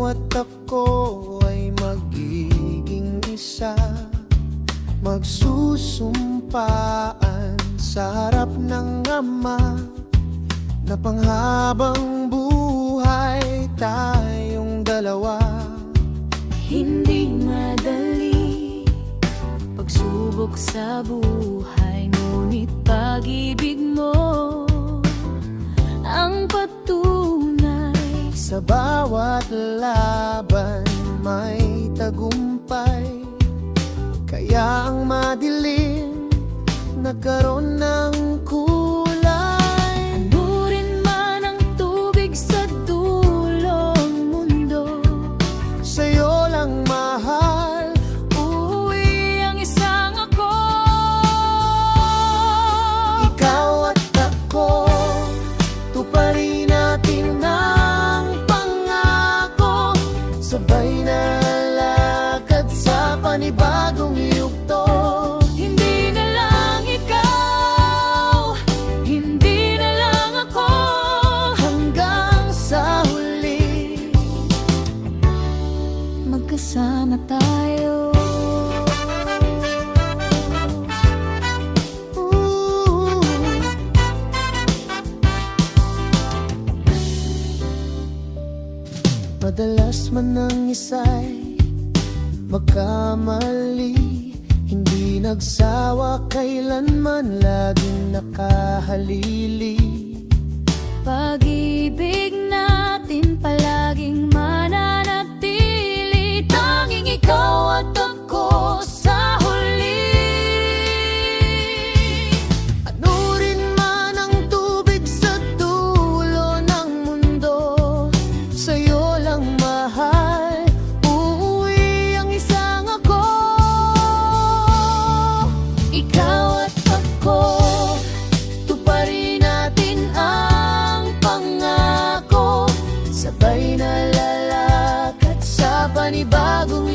at ako ay magiging isa, magsusumpaan sa harap ng Ama na panghabang buhay tayong dalawa. Hindi madali pagsubok sa buhay, ngunit pag-ibig mo ang patunay. Sa bawat laban may tagumpay, kaya ang madilim nagkaroon ng kulay. Ano rin man ang tubig sa dulong mundo, Sa'yo lang mahal, uuwi ang isang ako. ikaw at ako, tuparin natin ang pangako, sabay na lakad sa panibagong yugto. Hindi na lang ikaw, hindi na lang ako, Hanggang sa huli, magkasama tayo. ooh. Madalas man ang isa'y magkamali, hindi nagsawa kailanman, laging nakahalili. Pag-ibig natin palaging mananatili, tanging ikaw at ako sa huli. Ano rin man ang tubig sa dulo ng mundo, sa'yo lang mahal, uuwi ang isang ako. Ikaw at ako, tuparin natin ang pangako, sabay na lalakad sa panibagong